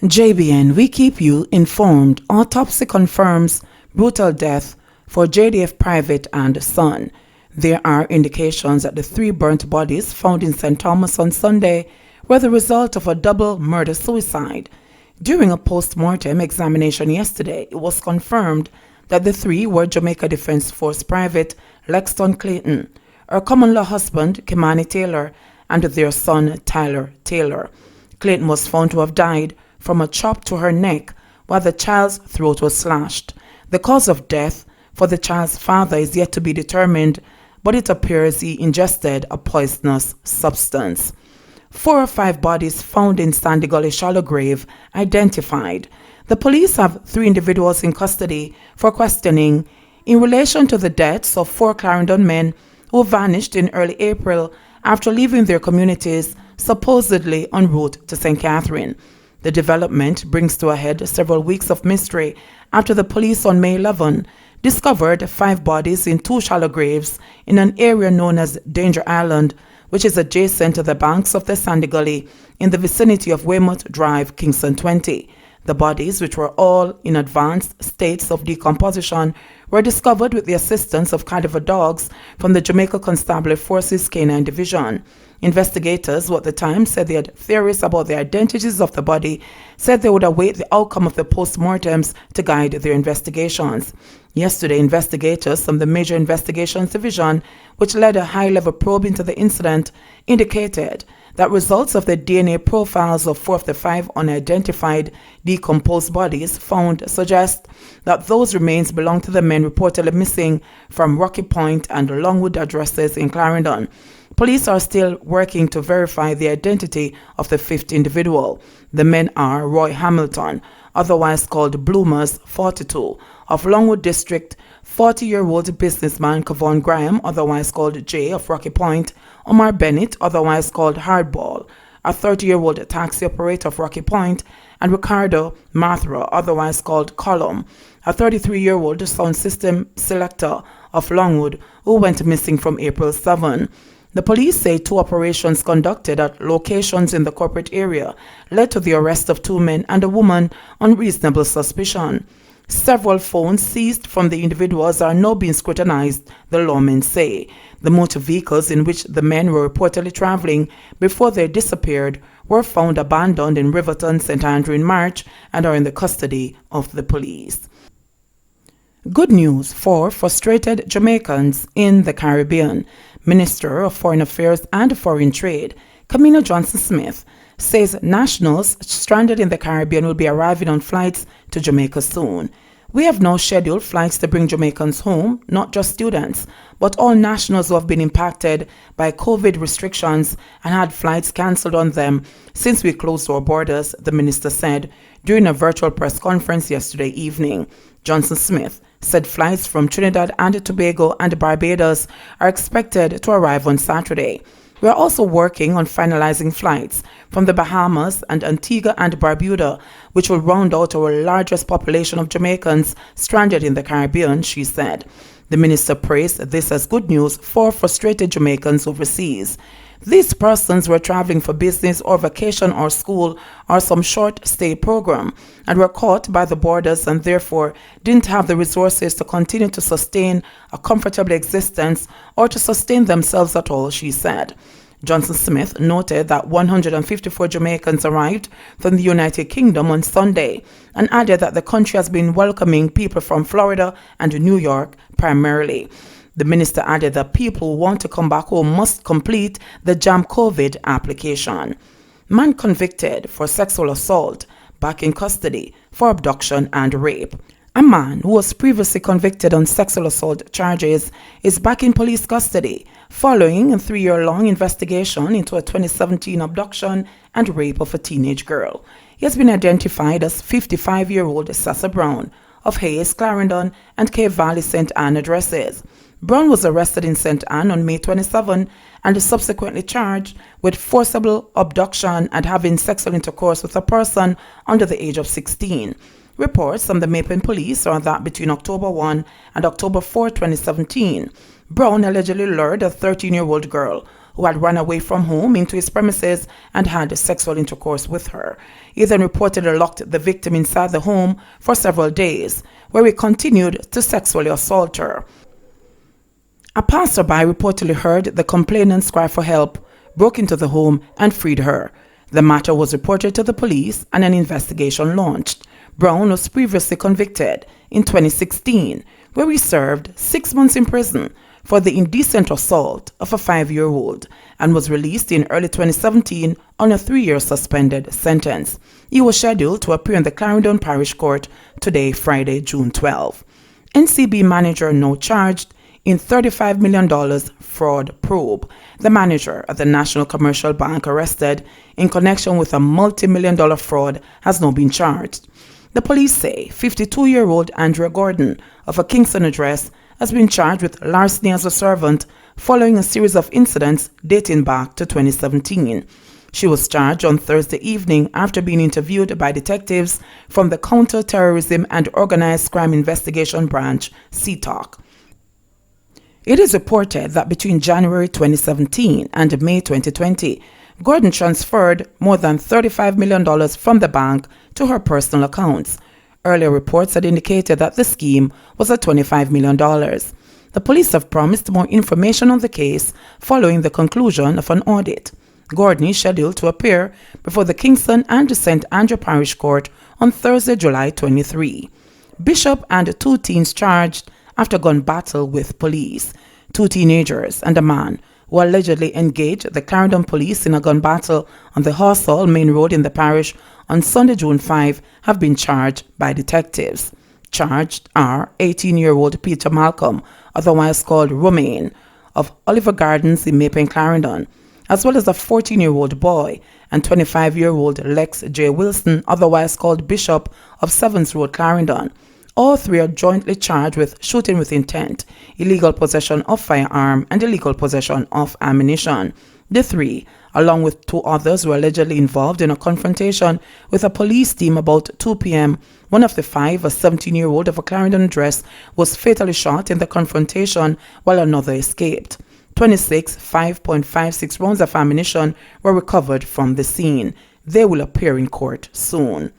JBN, we keep you informed. Autopsy confirms brutal death for JDF Private and Son. There are indications that the three burnt bodies found in St. Thomas on Sunday were the result of a double murder-suicide. During a post-mortem examination yesterday, it was confirmed that the three were Jamaica Defence Force Private Lexton Clayton, her common-law husband Kamina Taylor, and their son Tyler Taylor. Clayton was found to have died from a chop to her neck while the child's throat was slashed. The cause of death for the child's father is yet to be determined, but it appears he ingested a poisonous substance. 4 or 5 bodies found in Sandy Gully shallow grave identified. The police have 3 individuals in custody for questioning in relation to the deaths of 4 Clarendon men who vanished in early April after leaving their communities, supposedly en route to St. Catherine. The development brings to a head several weeks of mystery after the police on May 11 discovered 5 bodies in 2 shallow graves in an area known as Danger Island, which is adjacent to the banks of the Sandy Gully in the vicinity of Weymouth Drive, Kingston 20. The bodies, which were all in advanced states of decomposition, were discovered with the assistance of cadaver dogs from the Jamaica Constabulary Forces Canine Division. Investigators, who at the time said they had theories about the identities of the body, said they would await the outcome of the post-mortems to guide their investigations. Yesterday, investigators from the Major Investigations Division, which led a high-level probe into the incident, indicated that results of the DNA profiles of 4 of the 5 unidentified decomposed bodies found suggest that those remains belong to the men reportedly missing from Rocky Point and Longwood addresses in Clarendon. Police are still working to verify the identity of the 5th individual. The men are Roy Hamilton, otherwise called Bloomers, 42, of Longwood District, 40-year-old businessman Kevon Graham, otherwise called Jay, of Rocky Point, Omar Bennett, otherwise called Hardball, a 30-year-old taxi operator of Rocky Point, and Ricardo Mathra, otherwise called Column, a 33-year-old sound system selector of Longwood, who went missing from April 7. The police say 2 operations conducted at locations in the corporate area led to the arrest of 2 men and a woman on reasonable suspicion. Several phones seized from the individuals are now being scrutinized, the lawmen say. The motor vehicles in which the men were reportedly traveling before they disappeared were found abandoned in Riverton, St. Andrew in March and are in the custody of the police. Good news for frustrated Jamaicans in the Caribbean. Minister of Foreign Affairs and Foreign Trade, Kamina Johnson Smith, says nationals stranded in the Caribbean will be arriving on flights to Jamaica soon. We have now scheduled flights to bring Jamaicans home, not just students, but all nationals who have been impacted by COVID restrictions and had flights cancelled on them since we closed our borders, the minister said during a virtual press conference yesterday evening. Johnson Smith said flights from Trinidad and Tobago and Barbados are expected to arrive on Saturday. We are also working on finalizing flights from the Bahamas and Antigua and Barbuda, which will round out our largest population of Jamaicans stranded in the Caribbean, she said. The minister praised this as good news for frustrated Jamaicans overseas. These persons were traveling for business or vacation or school or some short stay program and were caught by the borders and therefore didn't have the resources to continue to sustain a comfortable existence or to sustain themselves at all, she said. Johnson Smith noted that 154 Jamaicans arrived from the United Kingdom on Sunday and added that the country has been welcoming people from Florida and New York primarily. The minister added that people who want to come back home must complete the JAM COVID application. Man convicted for sexual assault back in custody for abduction and rape. A man who was previously convicted on sexual assault charges is back in police custody following a 3-year-long investigation into a 2017 abduction and rape of a teenage girl. He has been identified as 55-year-old Sassa Brown of Hayes, Clarendon, and Cape Valley, St. Anne addresses. Brown was arrested in St. Anne on May 27 and is subsequently charged with forcible abduction and having sexual intercourse with a person under the age of 16. Reports from the Mapen police are that between October 1 and October 4, 2017, Brown allegedly lured a 13-year-old girl who had run away from home into his premises and had sexual intercourse with her. He then reportedly locked the victim inside the home for several days, where he continued to sexually assault her. A passerby reportedly heard the complainant's cry for help, broke into the home, and freed her. The matter was reported to the police and an investigation launched. Brown was previously convicted in 2016, where he served 6 months in prison for the indecent assault of a 5-year-old and was released in early 2017 on a 3-year suspended sentence. He was scheduled to appear in the Clarendon Parish Court today, Friday, June 12. NCB manager now charged in $35 million fraud probe. The manager at the National Commercial Bank arrested in connection with a multi-million-dollar fraud has now been charged. The police say 52-year-old Andrea Gordon of a Kingston address has been charged with larceny as a servant following a series of incidents dating back to 2017. She was charged on Thursday evening after being interviewed by detectives from the Counter-Terrorism and Organized Crime Investigation Branch, CTOC. It is reported that between January 2017 and May 2020, Gordon transferred more than $35 million from the bank to her personal accounts. Earlier reports had indicated that the scheme was at $25 million. The police have promised more information on the case following the conclusion of an audit. Gordon is scheduled to appear before the Kingston and St. Andrew Parish Court on Thursday, July 23. Bishop and 2 teens charged after gun battle with police. 2 teenagers and a man who allegedly engaged the Clarendon police in a gun battle on the Horsehall Main Road in the parish on Sunday, June 5, have been charged by detectives. Charged are 18-year-old Peter Malcolm, otherwise called Romaine, of Oliver Gardens in Maple, Clarendon, as well as a 14-year-old boy and 25-year-old Lex J. Wilson, otherwise called Bishop, of Sevens Road, Clarendon. All 3 are jointly charged with shooting with intent, illegal possession of firearm, and illegal possession of ammunition. The 3, along with 2 others, were allegedly involved in a confrontation with a police team about 2 p.m. One of the 5, a 17-year-old of a Clarendon address, was fatally shot in the confrontation while another escaped. 26 5.56 rounds of ammunition were recovered from the scene. They will appear in court soon.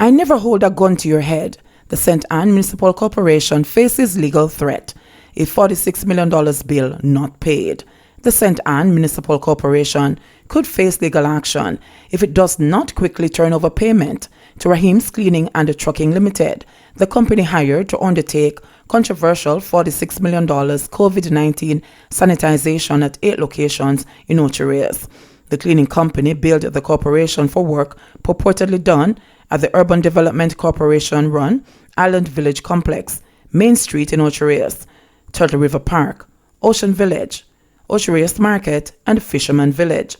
I never hold a gun to your head. The St. Ann Municipal Corporation faces legal threat. A $46 million bill not paid. The St. Ann Municipal Corporation could face legal action if it does not quickly turn over payment to Raheem's Cleaning and Trucking Limited, the company hired to undertake controversial $46 million COVID-19 sanitization at 8 locations in Ocho Rios. The cleaning company billed the corporation for work purportedly done at the Urban Development Corporation-run Island Village Complex, Main Street in Ocho Rios, Turtle River Park, Ocean Village, Ocho Rios Market, and Fisherman Village.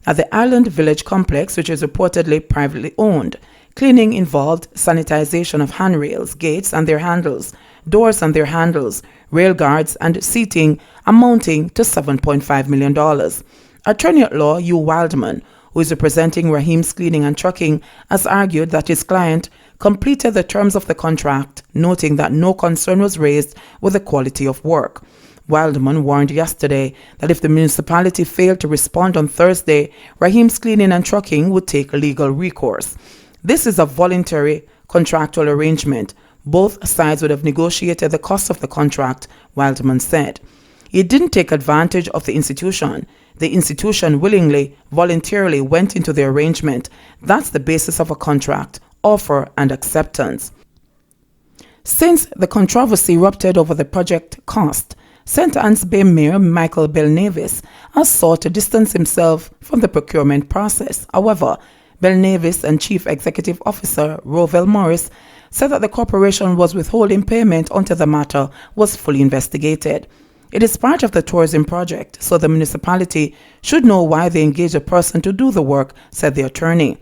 At the Island Village Complex, which is reportedly privately owned, cleaning involved sanitization of handrails, gates and their handles, doors and their handles, rail guards, and seating amounting to $7.5 million. Attorney at law Hugh Wildman, who is representing Raheem's Cleaning and Trucking, has argued that his client completed the terms of the contract, noting that no concern was raised with the quality of work. Wildman warned yesterday that if the municipality failed to respond on Thursday, Raheem's Cleaning and Trucking would take legal recourse. This is a voluntary contractual arrangement. Both sides would have negotiated the cost of the contract, Wildman said. He didn't take advantage of the institution. The institution willingly, voluntarily went into the arrangement. That's the basis of a contract, offer and acceptance. Since the controversy erupted over the project cost, St. Anne's Bay Mayor Michael Belnavis has sought to distance himself from the procurement process. However, Belnavis and Chief Executive Officer Rovell Morris said that the corporation was withholding payment until the matter was fully investigated. It is part of the tourism project, so the municipality should know why they engaged a person to do the work, said the attorney.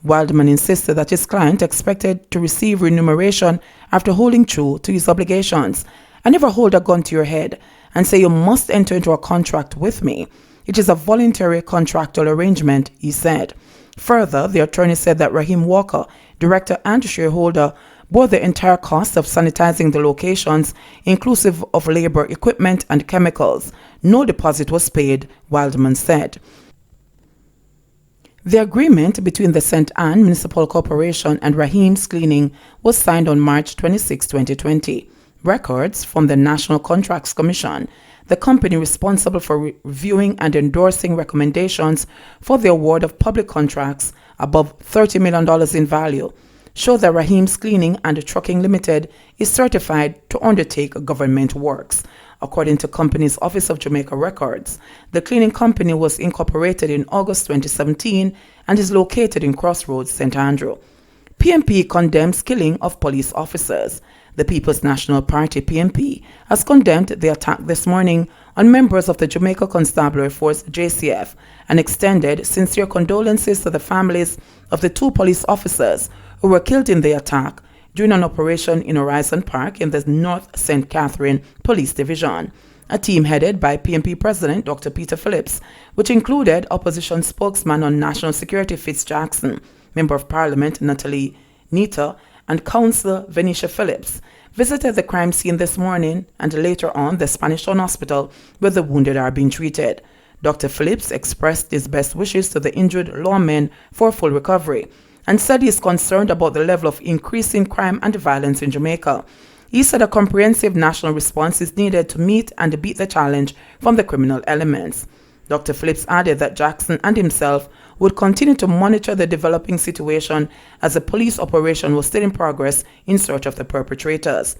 Wildman insisted that his client expected to receive remuneration after holding true to his obligations. I never hold a gun to your head and say you must enter into a contract with me. It is a voluntary contractual arrangement, he said. Further, the attorney said that Raheem Walker, director and shareholder, bore the entire cost of sanitizing the locations, inclusive of labor, equipment, and chemicals. No deposit was paid, Wildman said. The agreement between the St. Ann Municipal Corporation and Raheem's Cleaning was signed on March 26, 2020. Records from the National Contracts Commission, the company responsible for reviewing and endorsing recommendations for the award of public contracts above $30 million in value, show that Raheem's Cleaning and Trucking Limited is certified to undertake government works. According to company's Office of Jamaica records, the cleaning company was incorporated in August 2017 and is located in Crossroads, St. Andrew. PMP condemns killing of police officers. The People's National Party, PMP, has condemned the attack this morning on members of the Jamaica Constabulary Force, JCF, and extended sincere condolences to the families of the 2 police officers who were killed in the attack during an operation in Horizon Park in the North St. Catherine Police Division. A team headed by PMP President Dr. Peter Phillips, which included opposition spokesman on national security Fitz Jackson, Member of Parliament Natalie Nita, and Councillor Venetia Phillips, visited the crime scene this morning and later on the Spanish Town Hospital where the wounded are being treated. Dr. Phillips expressed his best wishes to the injured lawmen for full recovery and said he is concerned about the level of increasing crime and violence in Jamaica. He said a comprehensive national response is needed to meet and beat the challenge from the criminal elements. Dr. Phillips added that Jackson and himself would continue to monitor the developing situation as a police operation was still in progress in search of the perpetrators.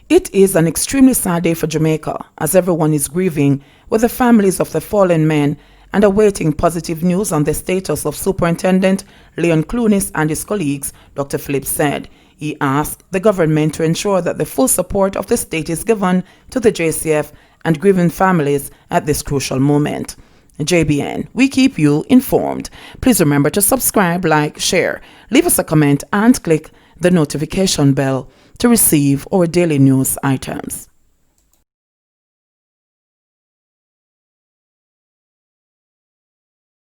It is an extremely sad day for Jamaica as everyone is grieving with the families of the fallen men and awaiting positive news on the status of Superintendent Leon Clunis and his colleagues, Dr. Phillips said. He asked the government to ensure that the full support of the state is given to the JCF and grieving families at this crucial moment. JBN, we keep you informed. Please remember to subscribe, like, share, leave us a comment, and click the notification bell to receive our daily news items.